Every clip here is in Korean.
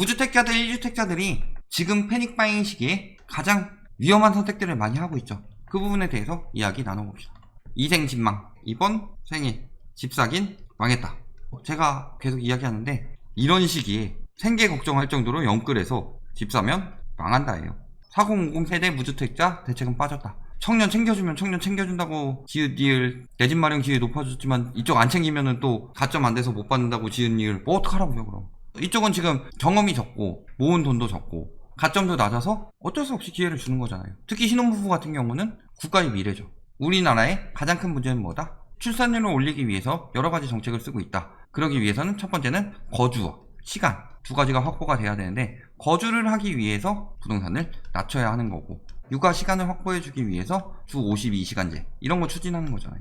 무주택자들, 1주택자들이 지금 패닉바잉 시기에 가장 위험한 선택들을 많이 하고 있죠. 그 부분에 대해서 이야기 나눠봅시다. 이생진망, 이번 생일 집 사긴 망했다. 제가 계속 이야기하는데 이런 시기에 생계 걱정할 정도로 영끌해서 집 사면 망한다예요. 4050 세대 무주택자 대책은 빠졌다. 청년 챙겨주면 청년 챙겨준다고 지읒 니을, 내 집 마련 기회 높아졌지만 이쪽 안 챙기면은 또 가점 안 돼서 못 받는다고 지읒 니을, 뭐 어떡하라고요 그럼. 이쪽은 지금 경험이 적고 모은 돈도 적고 가점도 낮아서 어쩔 수 없이 기회를 주는 거잖아요. 특히 신혼부부 같은 경우는 국가의 미래죠. 우리나라의 가장 큰 문제는 뭐다? 출산율을 올리기 위해서 여러 가지 정책을 쓰고 있다. 그러기 위해서는 첫 번째는 거주와 시간 두 가지가 확보가 돼야 되는데, 거주를 하기 위해서 부동산을 낮춰야 하는 거고, 육아 시간을 확보해주기 위해서 주 52시간제 이런 거 추진하는 거잖아요.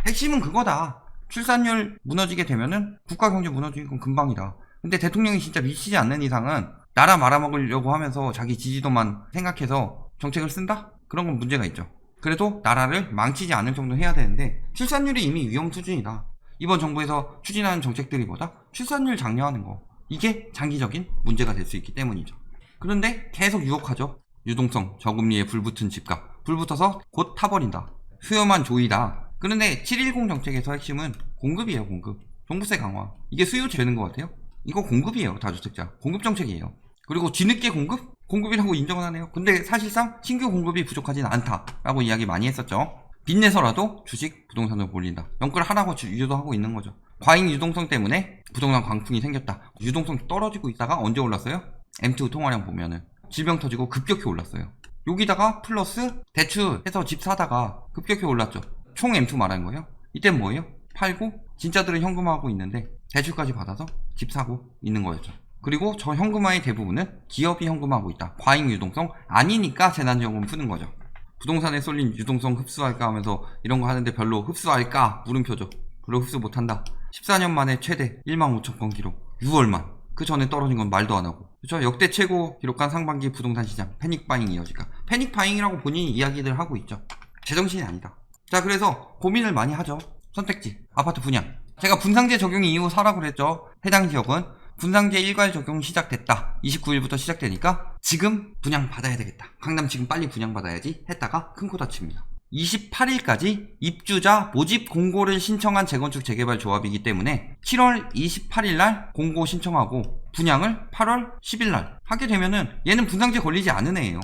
핵심은 그거다. 출산율 무너지게 되면은 국가 경제 무너지는 건 금방이다. 근데 대통령이 진짜 미치지 않는 이상은 나라 말아먹으려고 하면서 자기 지지도만 생각해서 정책을 쓴다? 그런 건 문제가 있죠. 그래도 나라를 망치지 않을 정도 해야 되는데 출산율이 이미 위험 수준이다. 이번 정부에서 추진하는 정책들이 뭐다? 출산율 장려하는 거. 이게 장기적인 문제가 될 수 있기 때문이죠. 그런데 계속 유혹하죠. 유동성, 저금리에 불붙은 집값. 불붙어서 곧 타버린다. 수요만 조이다. 그런데 710 정책에서 핵심은 공급이에요. 공급. 종부세 강화. 이게 수요 되는 것 같아요? 이거 공급이에요. 다주택자. 공급 정책이에요. 그리고 뒤늦게 공급? 공급이라고 인정은 하네요. 근데 사실상 신규 공급이 부족하진 않다라고 이야기 많이 했었죠. 빚내서라도 주식, 부동산을 몰린다. 영끌 하라고 유도하고 있는 거죠. 과잉 유동성 때문에 부동산 광풍이 생겼다. 유동성 떨어지고 있다가 언제 올랐어요? M2 통화량 보면은 질병 터지고 급격히 올랐어요. 여기다가 플러스 대출해서 집 사다가 급격히 올랐죠. 총 M2 말하는 거예요. 이땐 뭐예요? 팔고 진짜들은 현금화하고 있는데 대출까지 받아서 집 사고 있는 거였죠. 그리고 저 현금화의 대부분은 기업이 현금화하고 있다. 과잉 유동성 아니니까 재난지원금 푸는 거죠. 부동산에 쏠린 유동성 흡수할까 하면서 이런 거 하는데 별로 흡수할까? 물음표죠. 별로 흡수 못한다. 14년 만에 최대 15,000건 기록. 6월만. 그 전에 떨어진 건 말도 안 하고. 그렇죠? 역대 최고 기록한 상반기 부동산 시장. 패닉바잉이 이어질까? 패닉바잉이라고 본인이 이야기들 하고 있죠. 제정신이 아니다. 자, 그래서 고민을 많이 하죠. 선택지, 아파트 분양. 제가 분상제 적용 이후 사라고 그랬죠. 해당 지역은 분상제 일괄 적용 시작됐다. 29일부터 시작되니까 지금 분양 받아야 되겠다. 강남 지금 빨리 분양 받아야지 했다가 큰 코 다칩니다. 28일까지 입주자 모집 공고를 신청한 재건축 재개발 조합이기 때문에 7월 28일날 공고 신청하고 분양을 8월 10일날 하게 되면은 얘는 분상제 걸리지 않은 애예요.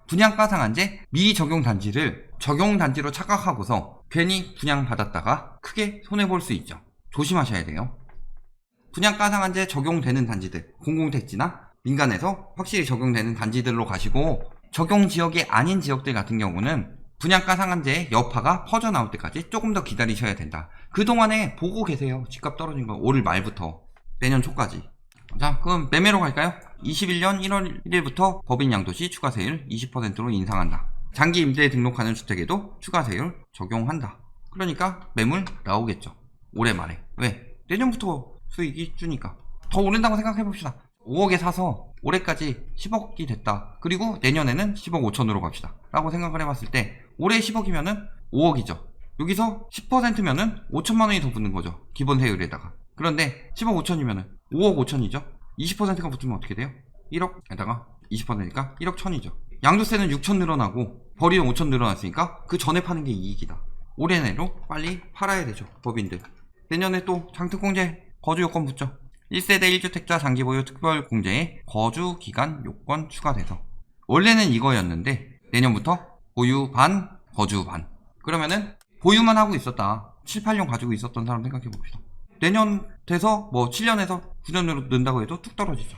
분양가상한제 미적용 단지를 적용 단지로 착각하고서 괜히 분양 받았다가 크게 손해볼 수 있죠. 조심하셔야 돼요. 분양가상한제 적용되는 단지들, 공공택지나 민간에서 확실히 적용되는 단지들로 가시고, 적용 지역이 아닌 지역들 같은 경우는 분양가상한제의 여파가 퍼져나올 때까지 조금 더 기다리셔야 된다. 그동안에 보고 계세요. 집값 떨어진 거 올 말부터 내년 초까지. 자, 그럼 매매로 갈까요? 21년 1월 1일부터 법인 양도시 추가세율 20%로 인상한다. 장기 임대에 등록하는 주택에도 추가세율 적용한다. 그러니까 매물 나오겠죠. 올해 말에. 왜? 내년부터 수익이 주니까. 더 오른다고 생각해봅시다. 5억에 사서 올해까지 10억이 됐다. 그리고 내년에는 10억 5천으로 갑시다. 라고 생각을 해봤을 때 올해 10억이면은 5억이죠. 여기서 10%면은 5천만 원이 더 붙는 거죠. 기본 세율에다가. 그런데 10억 5천이면은 5억 5천이죠. 20%가 붙으면 어떻게 돼요? 1억에다가 20%니까 1억 1천이죠. 양도세는 6천 늘어나고 벌이는 5천 늘어났으니까 그 전에 파는 게 이익이다. 올해 내로 빨리 팔아야 되죠. 법인들. 내년에 또 장특공제 거주 요건 붙죠. 1세대 1주택자 장기보유 특별공제에 거주 기간 요건 추가돼서 원래는 이거였는데 내년부터 보유 반, 거주 반. 그러면은 보유만 하고 있었다. 7, 8년 가지고 있었던 사람 생각해 봅시다. 내년 돼서 뭐 7년에서 9년으로 는다고 해도 뚝 떨어지죠.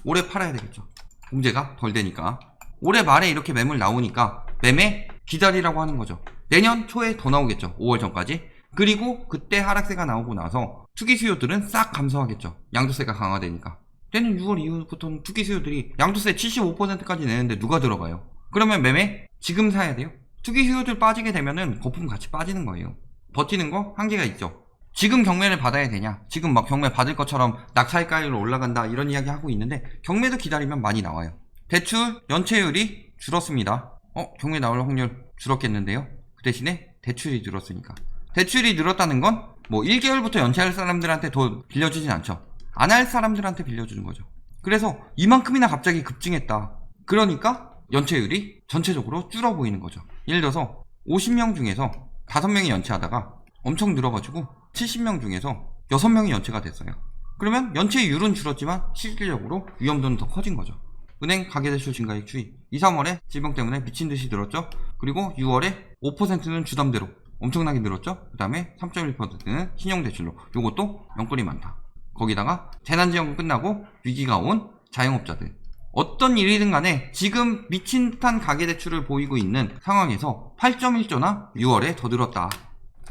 올해 팔아야 되겠죠. 공제가 덜 되니까. 올해 말에 이렇게 매물 나오니까 매매 기다리라고 하는 거죠. 내년 초에 더 나오겠죠. 5월 전까지. 그리고 그때 하락세가 나오고 나서 투기 수요들은 싹 감소하겠죠. 양도세가 강화되니까. 내년 6월 이후부터는 투기 수요들이 양도세 75%까지 내는데 누가 들어가요? 그러면 매매 지금 사야 돼요. 투기 수요들 빠지게 되면은 거품 같이 빠지는 거예요. 버티는 거 한계가 있죠. 지금 경매를 받아야 되냐? 지금 막 경매 받을 것처럼 낙찰가율로 올라간다 이런 이야기 하고 있는데 경매도 기다리면 많이 나와요. 대출 연체율이 줄었습니다. 경매 나올 확률 줄었겠는데요. 그 대신에 대출이 늘었으니까. 대출이 늘었다는 건 뭐 1개월부터 연체할 사람들한테 더 빌려주진 않죠. 안 할 사람들한테 빌려주는 거죠. 그래서 이만큼이나 갑자기 급증했다. 그러니까 연체율이 전체적으로 줄어 보이는 거죠. 예를 들어서 50명 중에서 5명이 연체하다가 엄청 늘어가지고 70명 중에서 6명이 연체가 됐어요. 그러면 연체율은 줄었지만 실질적으로 위험도는 더 커진 거죠. 은행 가계대출 증가액 추이. 2, 3월에 질병 때문에 미친듯이 늘었죠. 그리고 6월에 5%는 주담대로 엄청나게 늘었죠. 그 다음에 3.1%는 신용대출로. 요것도 영끌이 많다. 거기다가 재난지원금 끝나고 위기가 온 자영업자들. 어떤 일이든 간에 지금 미친 듯한 가계대출을 보이고 있는 상황에서 8.1조나 6월에 더 늘었다.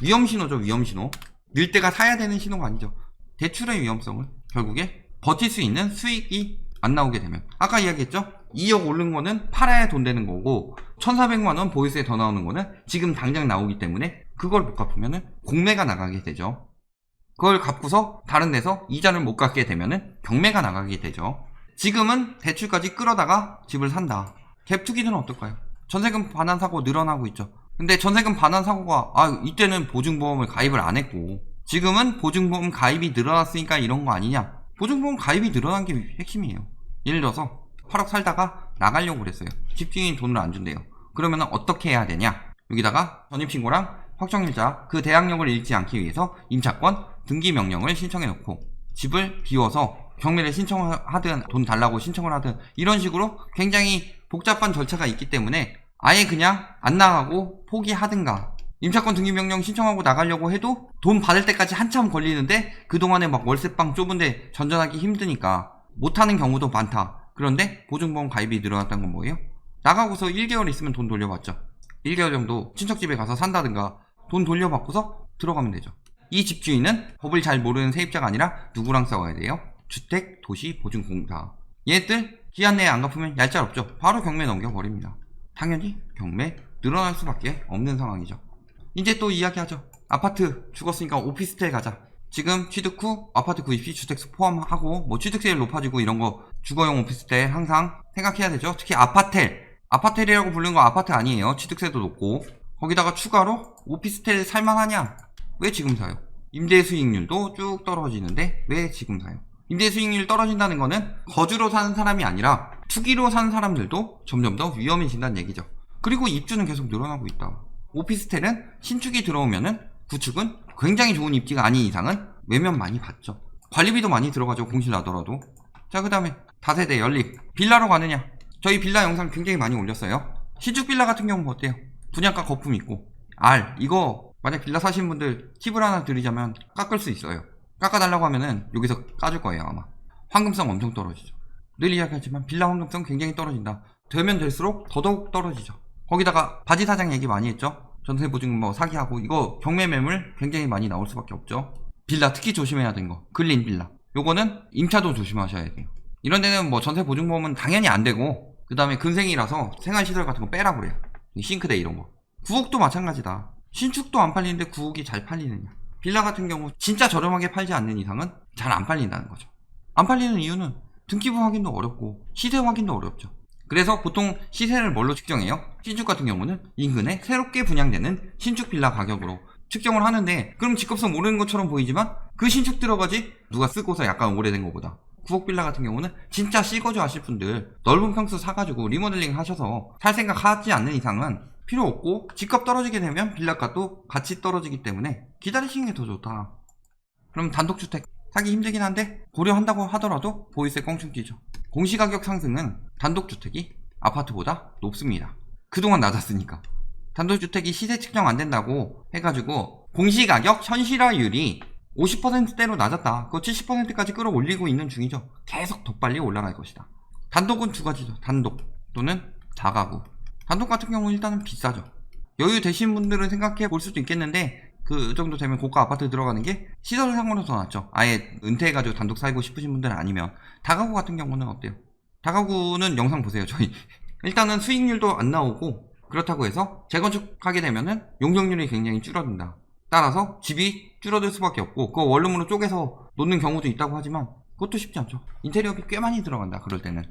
위험신호죠. 위험신호. 늘 때가 사야 되는 신호가 아니죠. 대출의 위험성을 결국에 버틸 수 있는 수익이 안 나오게 되면, 아까 이야기했죠? 2억 오른 거는 팔아야 돈 되는 거고 1,400만원 보유세 더 나오는 거는 지금 당장 나오기 때문에 그걸 못 갚으면 공매가 나가게 되죠. 그걸 갚고서 다른 데서 이자를 못 갚게 되면 경매가 나가게 되죠. 지금은 대출까지 끌어다가 집을 산다. 갭 투기는 어떨까요? 전세금 반환 사고 늘어나고 있죠. 근데 전세금 반환 사고가 이때는 보증보험을 가입을 안 했고 지금은 보증보험 가입이 늘어났으니까 이런 거 아니냐. 보증보험 가입이 늘어난 게 핵심이에요. 예를 들어서 8억 살다가 나가려고 그랬어요. 집주인이 돈을 안 준대요. 그러면 어떻게 해야 되냐. 여기다가 전입신고랑 확정일자 그 대항력을 잃지 않기 위해서 임차권 등기 명령을 신청해 놓고 집을 비워서 경매를 신청하든 돈 달라고 신청을 하든 이런 식으로 굉장히 복잡한 절차가 있기 때문에 아예 그냥 안 나가고 포기하든가, 임차권 등기명령 신청하고 나가려고 해도 돈 받을 때까지 한참 걸리는데 그동안에 막 월세방 좁은데 전전하기 힘드니까 못하는 경우도 많다. 그런데 보증보험 가입이 늘어났다는 건 뭐예요? 나가고서 1개월 있으면 돈 돌려받죠. 1개월 정도 친척집에 가서 산다든가 돈 돌려받고서 들어가면 되죠. 이 집주인은 법을 잘 모르는 세입자가 아니라 누구랑 싸워야 돼요? 주택도시보증공사. 얘들 기한 내에 안 갚으면 얄짤없죠. 바로 경매 넘겨버립니다. 당연히 경매 늘어날 수밖에 없는 상황이죠. 이제 또 이야기하죠. 아파트 죽었으니까 오피스텔 가자. 지금 취득 후 아파트 구입 시 주택수 포함하고 뭐 취득세율 높아지고 이런 거 주거용 오피스텔 항상 생각해야 되죠. 특히 아파텔이라고 부르는 거 아파트 아니에요. 취득세도 높고. 거기다가 추가로 오피스텔 살만하냐? 왜 지금 사요? 임대 수익률도 쭉 떨어지는데 왜 지금 사요? 임대 수익률 떨어진다는 거는 거주로 사는 사람이 아니라 투기로 사는 사람들도 점점 더 위험해진다는 얘기죠. 그리고 입주는 계속 늘어나고 있다. 오피스텔은 신축이 들어오면은 구축은 굉장히 좋은 입지가 아닌 이상은 매면 많이 받죠. 관리비도 많이 들어가죠. 공실 나더라도. 자, 그 다음에 다세대 연립. 빌라로 가느냐? 저희 빌라 영상 굉장히 많이 올렸어요. 신축 빌라 같은 경우는 어때요? 분양가 거품 있고 이거 만약 빌라 사시는 분들 팁을 하나 드리자면 깎을 수 있어요. 깎아달라고 하면은 여기서 까줄 거예요. 아마 황금성 엄청 떨어지죠. 늘 이야기하지만 빌라 황금성 굉장히 떨어진다. 되면 될수록 더더욱 떨어지죠. 거기다가 바지 사장 얘기 많이 했죠. 전세보증금 뭐 사기하고 이거 경매 매물 굉장히 많이 나올 수밖에 없죠. 빌라 특히 조심해야 되는 거 근린 빌라, 요거는 임차도 조심하셔야 돼요. 이런 데는 뭐 전세보증보험은 당연히 안 되고 그 다음에 근생이라서 생활시설 같은 거 빼라 그래요. 싱크대 이런 거. 구옥도 마찬가지다. 신축도 안 팔리는데 구옥이 잘 팔리느냐. 빌라 같은 경우 진짜 저렴하게 팔지 않는 이상은 잘 안 팔린다는 거죠. 안 팔리는 이유는 등기부 확인도 어렵고 시세 확인도 어렵죠. 그래서 보통 시세를 뭘로 측정해요? 신축 같은 경우는 인근에 새롭게 분양되는 신축 빌라 가격으로 측정을 하는데, 그럼 집값은 오르는 것처럼 보이지만 그 신축 들어가지 누가 쓰고서 약간 오래된 것보다. 구옥 빌라 같은 경우는 진짜 시거주 하실 분들 넓은 평수 사가지고 리모델링 하셔서 살 생각 하지 않는 이상은 필요 없고, 집값 떨어지게 되면 빌라값도 같이 떨어지기 때문에 기다리시는 게 더 좋다. 그럼 단독주택 사기 힘들긴 한데 고려한다고 하더라도 보유세 껑충 뛰죠. 공시가격 상승은 단독주택이 아파트보다 높습니다. 그동안 낮았으니까. 단독주택이 시세 측정 안 된다고 해가지고 공시가격 현실화율이 50%대로 낮았다. 그거 70%까지 끌어올리고 있는 중이죠. 계속 더 빨리 올라갈 것이다. 단독은 두 가지죠. 단독 또는 다가구. 단독 같은 경우는 일단은 비싸죠. 여유 되신 분들은 생각해 볼 수도 있겠는데 그 정도 되면 고가 아파트 들어가는 게 시설상으로 더 낫죠. 아예 은퇴해가지고 단독 살고 싶으신 분들은 아니면. 다가구 같은 경우는 어때요? 다가구는 영상 보세요. 저희 일단은 수익률도 안 나오고, 그렇다고 해서 재건축하게 되면은 용적률이 굉장히 줄어든다. 따라서 집이 줄어들 수밖에 없고, 그거 원룸으로 쪼개서 놓는 경우도 있다고 하지만 그것도 쉽지 않죠. 인테리어비 꽤 많이 들어간다. 그럴 때는.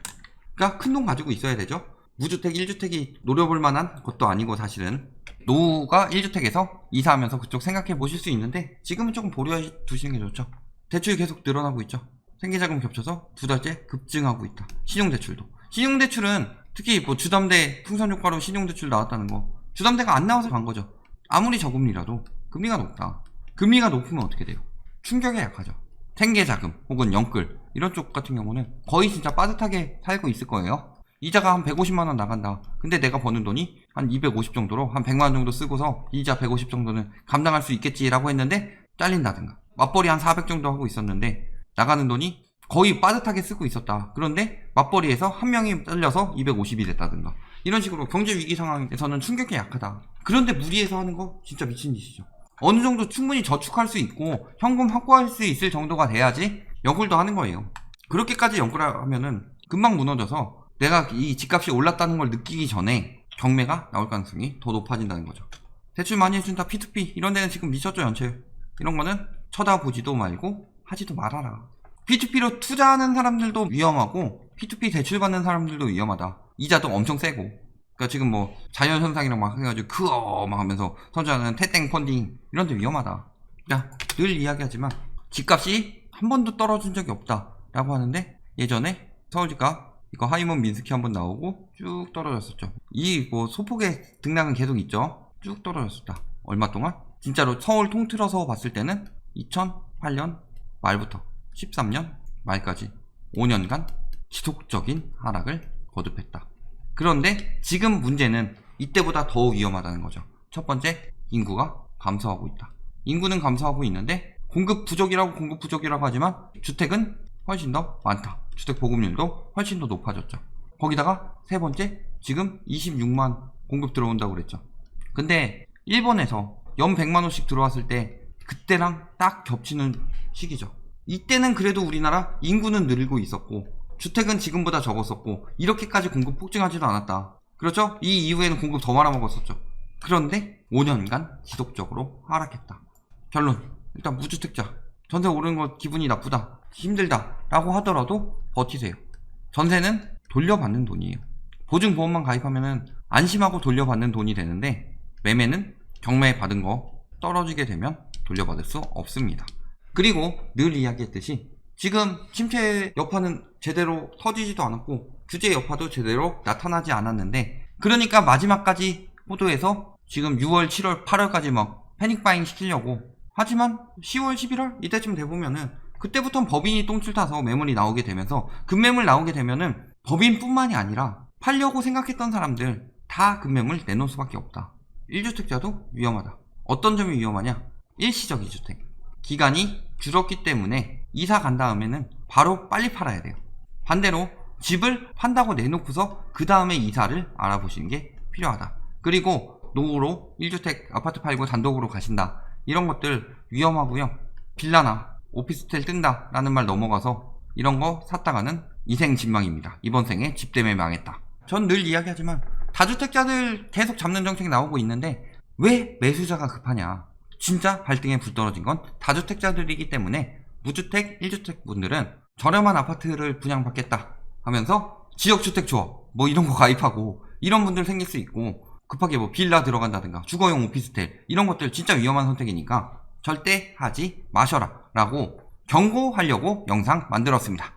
그러니까 큰 돈 가지고 있어야 되죠. 무주택 1주택이 노려볼 만한 것도 아니고, 사실은 노후가 1주택에서 이사하면서 그쪽 생각해 보실 수 있는데 지금은 조금 보류해 두시는 게 좋죠. 대출이 계속 늘어나고 있죠. 생계자금 겹쳐서 2달째 급증하고 있다. 신용대출도. 신용대출은 특히 뭐 주담대 풍선 효과로 신용대출 나왔다는 거. 주담대가 안 나와서 간 거죠. 아무리 저금리라도 금리가 높다. 금리가 높으면 어떻게 돼요? 충격에 약하죠. 생계자금 혹은 영끌 이런 쪽 같은 경우는 거의 진짜 빠듯하게 살고 있을 거예요. 이자가 한 150만원 나간다. 근데 내가 버는 돈이 한 250 정도로 한 100만원 정도 쓰고서 이자 150 정도는 감당할 수 있겠지라고 했는데 잘린다든가. 맞벌이 한 400 정도 하고 있었는데 나가는 돈이 거의 빠듯하게 쓰고 있었다. 그런데 맞벌이에서 한 명이 잘려서 250이 됐다든가. 이런 식으로 경제 위기 상황에서는 충격이 약하다. 그런데 무리해서 하는 거 진짜 미친 짓이죠. 어느 정도 충분히 저축할 수 있고 현금 확보할 수 있을 정도가 돼야지 연끌도 하는 거예요. 그렇게까지 연끌하면은 금방 무너져서 내가 이 집값이 올랐다는 걸 느끼기 전에 경매가 나올 가능성이 더 높아진다는 거죠. 대출 많이 해준다 P2P 이런 데는 지금 미쳤죠. 연체 이런 거는 쳐다보지도 말고 하지도 말아라. P2P로 투자하는 사람들도 위험하고 P2P 대출 받는 사람들도 위험하다. 이자도 엄청 세고. 그러니까 지금 뭐 자연현상이랑 막 해가지고 크어 막 하면서 선전하는 태땡 펀딩 이런 데 위험하다. 야, 늘 이야기하지만 집값이 한 번도 떨어진 적이 없다 라고 하는데 예전에 서울집값 이거 하이먼 민스키 한번 나오고 쭉 떨어졌었죠. 이 뭐 소폭의 등락은 계속 있죠. 쭉 떨어졌었다. 얼마 동안? 진짜로 서울 통틀어서 봤을 때는 2008년 말부터 13년 말까지 5년간 지속적인 하락을 거듭했다. 그런데 지금 문제는 이때보다 더 위험하다는 거죠. 첫 번째, 인구가 감소하고 있다. 인구는 감소하고 있는데 공급 부족이라고 하지만 주택은 훨씬 더 많다. 주택 보급률도 훨씬 더 높아졌죠. 거기다가 세 번째, 지금 26만 공급 들어온다고 그랬죠. 근데 일본에서 연 100만 원씩 들어왔을 때 그때랑 딱 겹치는 시기죠. 이때는 그래도 우리나라 인구는 늘고 있었고 주택은 지금보다 적었었고 이렇게까지 공급 폭증하지도 않았다. 그렇죠? 이 이후에는 공급 더 말아먹었었죠. 그런데 5년간 지속적으로 하락했다. 결론, 일단 무주택자 전세 오르는 거 기분이 나쁘다, 힘들다 라고 하더라도 버티세요. 전세는 돌려받는 돈이에요. 보증보험만 가입하면은 안심하고 돌려받는 돈이 되는데 매매는 경매 받은 거 떨어지게 되면 돌려받을 수 없습니다. 그리고 늘 이야기했듯이 지금 침체 여파는 제대로 터지지도 않았고 규제 여파도 제대로 나타나지 않았는데 그러니까 마지막까지 호도해서 지금 6월, 7월, 8월까지 막 패닉바잉 시키려고 하지만 10월, 11월 이때쯤 돼보면은 그때부터는 법인이 똥줄 타서 매물이 나오게 되면서 급매물 나오게 되면은 법인뿐만이 아니라 팔려고 생각했던 사람들 다 급매물 내놓을 수밖에 없다. 1주택자도 위험하다. 어떤 점이 위험하냐? 일시적 2주택. 기간이 줄었기 때문에 이사 간 다음에는 바로 빨리 팔아야 돼요. 반대로 집을 판다고 내놓고서 그 다음에 이사를 알아보시는 게 필요하다. 그리고 노후로 1주택 아파트 팔고 단독으로 가신다. 이런 것들 위험하고요. 빌라나 오피스텔 뜬다 라는 말 넘어가서 이런 거 샀다가는 이생진망입니다. 이번 생에 집 때문에 망했다. 전 늘 이야기하지만 다주택자들 계속 잡는 정책 나오고 있는데 왜 매수자가 급하냐. 진짜 발등에 불 떨어진 건 다주택자들이기 때문에 무주택 1주택 분들은 저렴한 아파트를 분양받겠다 하면서 지역주택 조합 뭐 이런 거 가입하고 이런 분들 생길 수 있고 급하게 뭐 빌라 들어간다든가 주거용 오피스텔 이런 것들 진짜 위험한 선택이니까 절대 하지 마셔라 라고 경고하려고 영상 만들었습니다.